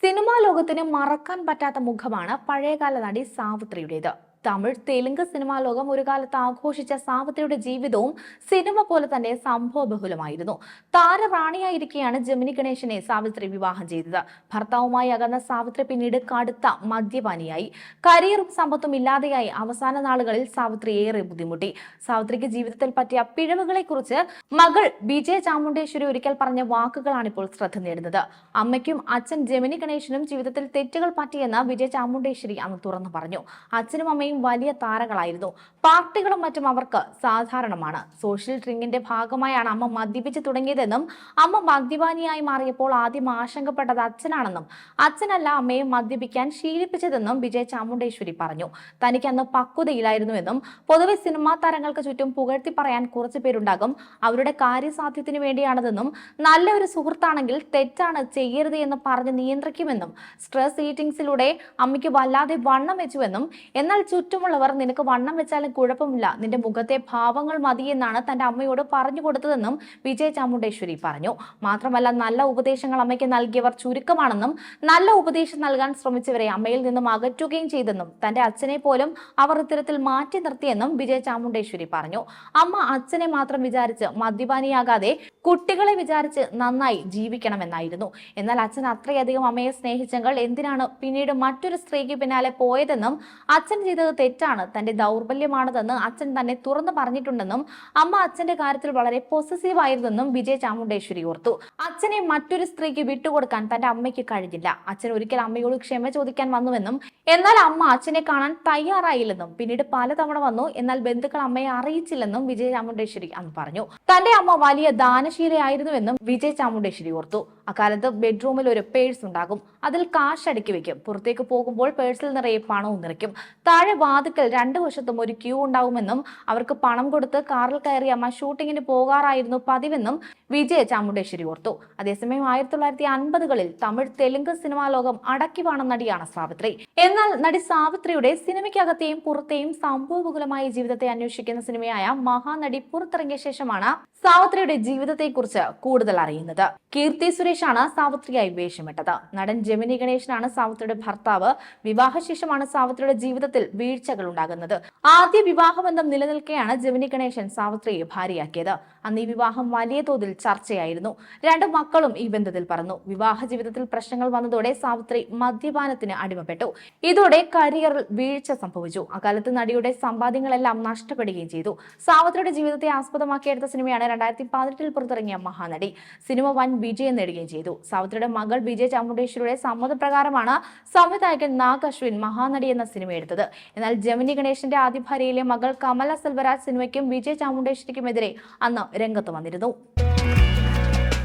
Cinema ലോകത്തിന് മറക്കാൻ പറ്റാത്ത മുഖമാണ് പഴയകാല നടി സാവിത്രിയുടേത്. തമിഴ് തെലുങ്ക് സിനിമാ ലോകം ഒരു കാലത്ത് ആഘോഷിച്ച സാവിത്രിയുടെ ജീവിതവും സിനിമ പോലെ തന്നെ സംഭവബഹുലമായിരുന്നു. താരറാണിയായിരിക്കെയാണ് ജെമിനി ഗണേശനെ സാവിത്രി വിവാഹം ചെയ്തത്. ഭർത്താവുമായി അകന്ന സാവിത്രി പിന്നീട് കടുത്ത മദ്യപാനിയായി. കരിയറും സമ്പത്തും ഇല്ലാതെയായി അവസാന നാളുകളിൽ സാവിത്രി ഏറെ ബുദ്ധിമുട്ടി. സാവിത്രിക്ക് ജീവിതത്തിൽ പറ്റിയ പിഴവുകളെ കുറിച്ച് മകൾ വിജയ ചാമുണ്ടേശ്വരി ഒരിക്കൽ പറഞ്ഞ വാക്കുകളാണ് ഇപ്പോൾ ശ്രദ്ധ നേടുന്നത്. അമ്മയ്ക്കും അച്ഛൻ ജെമിനി ഗണേശനും ജീവിതത്തിൽ തെറ്റുകൾ പറ്റിയെന്ന് വിജയ ചാമുണ്ടേശ്വരി അന്ന് തുറന്നു പറഞ്ഞു. അച്ഛനും അമ്മയും വലിയ താരങ്ങളായിരുന്നു. പാർട്ടികളും മറ്റും അവർക്ക് സാധാരണമാണ്. സോഷ്യൽ ഡ്രിങ്കിന്റെ ഭാഗമായാണ് അമ്മ മദ്യപിച്ച് തുടങ്ങിയതെന്നും അമ്മ മദ്യപാനിയായി മാറിയപ്പോൾ ആദ്യം ആശങ്കപ്പെട്ടത് അച്ഛനാണെന്നും അച്ഛനല്ല അമ്മയെ മദ്യപിക്കാൻ ശീലിപ്പിച്ചതെന്നും വിജയ ചാമുണ്ടേശ്വരി പറഞ്ഞു. തനിക്ക് അന്ന് പക്വതയിലായിരുന്നുവെന്നും പൊതുവെ സിനിമാ താരങ്ങൾക്ക് ചുറ്റും പുകഴ്ത്തി പറയാൻ കുറച്ചു പേരുണ്ടാകും, അവരുടെ കാര്യസാധ്യത്തിന് വേണ്ടിയാണതെന്നും നല്ല ഒരു സുഹൃത്താണെങ്കിൽ തെറ്റാണ് ചെയ്യരുത് എന്ന് പറഞ്ഞ് നിയന്ത്രിക്കുമെന്നും സ്ട്രെസ് ഈറ്റിംഗ്സിലൂടെ അമ്മയ്ക്ക് വല്ലാതെ വണ്ണം വെച്ചുവെന്നും എന്നാൽ ചുറ്റുമുള്ളവർ നിനക്ക് വണ്ണം വെച്ചാലും കുഴപ്പമില്ല, നിന്റെ മുഖത്തെ ഭാവങ്ങൾ മതിയെന്നാണ് തന്റെ അമ്മയോട് പറഞ്ഞു കൊടുത്തതെന്നും വിജയ ചാമുണ്ടേശ്വരി പറഞ്ഞു. മാത്രമല്ല നല്ല ഉപദേശങ്ങൾ അമ്മയ്ക്ക് നൽകിയവർ ചുരുക്കമാണെന്നും നല്ല ഉപദേശം നൽകാൻ ശ്രമിച്ചവരെ അമ്മയിൽ നിന്നും അകറ്റുകയും ചെയ്തെന്നും തന്റെ അച്ഛനെ പോലും അവർ ഇത്തരത്തിൽ മാറ്റി നിർത്തിയെന്നും വിജയ ചാമുണ്ടേശ്വരി പറഞ്ഞു. അമ്മ അച്ഛനെ മാത്രം വിചാരിച്ച് മദ്യപാനിയാകാതെ കുട്ടികളെ വിചാരിച്ച് നന്നായി ജീവിക്കണമെന്നായിരുന്നു. എന്നാൽ അച്ഛൻ അത്രയധികം അമ്മയെ സ്നേഹിച്ചെങ്കിൽ എന്തിനാണ് പിന്നീട് മറ്റൊരു സ്ത്രീക്ക് പിന്നാലെ പോയതെന്നും അച്ഛൻ ചെയ്തത് തെറ്റാണ്, തന്റെ ദൗർബല്യമാണതെന്ന് അച്ഛൻ തന്നെ തുറന്നു പറഞ്ഞിട്ടുണ്ടെന്നും അമ്മ അച്ഛന്റെ കാര്യത്തിൽ വളരെ പോസസീവ് ആയിരുന്നെന്നും വിജയ ചാമുണ്ടേശ്വരി ഓർത്തു. അച്ഛനെ മറ്റൊരു സ്ത്രീക്ക് വിട്ടുകൊടുക്കാൻ തന്റെ അമ്മയ്ക്ക് കഴിഞ്ഞില്ല. അച്ഛൻ ഒരിക്കൽ അമ്മയോട് ക്ഷമ ചോദിക്കാൻ വന്നുവെന്നും എന്നാൽ അമ്മ അച്ഛനെ കാണാൻ തയ്യാറായില്ലെന്നും പിന്നീട് പലതവണ വന്നു എന്നാൽ ബന്ധുക്കൾ അമ്മയെ അറിയിച്ചില്ലെന്നും വിജയ ചാമുണ്ടേശ്വരി അന്ന് പറഞ്ഞു. തന്റെ അമ്മ വലിയ ദാനശീലയായിരുന്നുവെന്നും വിജയ ചാമുണ്ടേശ്വരി ഓർത്തു. അക്കാലത്ത് ബെഡ്റൂമിൽ ഒരു പേഴ്സ് ഉണ്ടാകും, അതിൽ കാശ് അടുക്കി വെക്കും. പുറത്തേക്ക് പോകുമ്പോൾ പേഴ്സിൽ നിറയെ പണവും നിറയ്ക്കും. താഴെ വാതിക്കൽ രണ്ടു വശത്തും ഒരു ക്യൂ ഉണ്ടാവുമെന്നും അവർക്ക് പണം കൊടുത്ത് കാറിൽ കയറി അമ്മ ഷൂട്ടിങ്ങിന് പോകാറായിരുന്നു പതിവെന്നും വിജയ ചാമുണ്ടേശ്വരി ഓർത്തു. അതേസമയം 1950കളിൽ തമിഴ് തെലുങ്ക് സിനിമാ ലോകം അടക്കി വാണ നടിയാണ് സാവിത്രി. എന്നാൽ നടി സാവിത്രിയുടെ സിനിമയ്ക്കകത്തെയും പുറത്തെയും സംഭവബഹുലമായ ജീവിതത്തെ അന്വേഷിക്കുന്ന സിനിമയായ മഹാനടി പുറത്തിറങ്ങിയ ശേഷമാണ് സാവിത്രിയുടെ ജീവിതത്തെക്കുറിച്ച് കൂടുതൽ അറിയുന്നത്. കീർത്തി സുരേഷാണ് സാവിത്രിയായി വേഷമിട്ടത്. നടൻ ജെമിനി ഗണേശനാണ് സാവിത്രിയുടെ ഭർത്താവ്. വിവാഹശേഷമാണ് സാവിത്രിയുടെ ജീവിതത്തിൽ വീഴ്ചകൾ ഉണ്ടാകുന്നത്. ആദ്യ വിവാഹബന്ധം നിലനിൽക്കെയാണ് ജെമിനി ഗണേശൻ സാവിത്രിയെ ഭാര്യയാക്കിയത്. അന്ന് ഈ വിവാഹം വലിയ തോതിൽ ചർച്ചയായിരുന്നു. 2 മക്കളും ഈ ബന്ധത്തിൽ പറന്നു. വിവാഹ ജീവിതത്തിൽ പ്രശ്നങ്ങൾ വന്നതോടെ സാവിത്രി മദ്യപാനത്തിന് അടിമപ്പെട്ടു. ഇതോടെ കരിയറിൽ വീഴ്ച സംഭവിച്ചു. അക്കാലത്ത് നടിയുടെ സമ്പാദ്യങ്ങളെല്ലാം നഷ്ടപ്പെടുകയും ചെയ്തു. സാവിത്രിയുടെ ജീവിതത്തെ ആസ്പദമാക്കിയെടുത്ത സിനിമയാണ് 2018 പുറത്തിറങ്ങിയ മഹാനടി. സിനിമ വൻ വിജയം നേടുകയും ചെയ്തു. സാവിത്രിയുടെ മകൾ വിജയ ചാമുണ്ടേശ്വരിയുടെ സമ്മതപ്രകാരമാണ് സംവിധായകൻ നാഗ് അശ്വിൻ മഹാനടി എന്ന സിനിമ എടുത്തത്. എന്നാൽ ജെമിനി ഗണേശന്റെ ആദ്യ ഭാര്യയിലെ മകൾ കമല സെൽവരാജ് സിനിമയ്ക്കും വിജയ ചാമുണ്ടേശ്വരിക്കുമെതിരെ അന്ന് രംഗത്ത് വന്നിരുന്നു.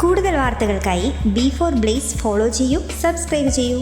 കൂടുതൽ വാർത്തകൾക്കായി B4 Blaze ഫോളോ ചെയ്യൂ, സബ്സ്ക്രൈബ് ചെയ്യൂ.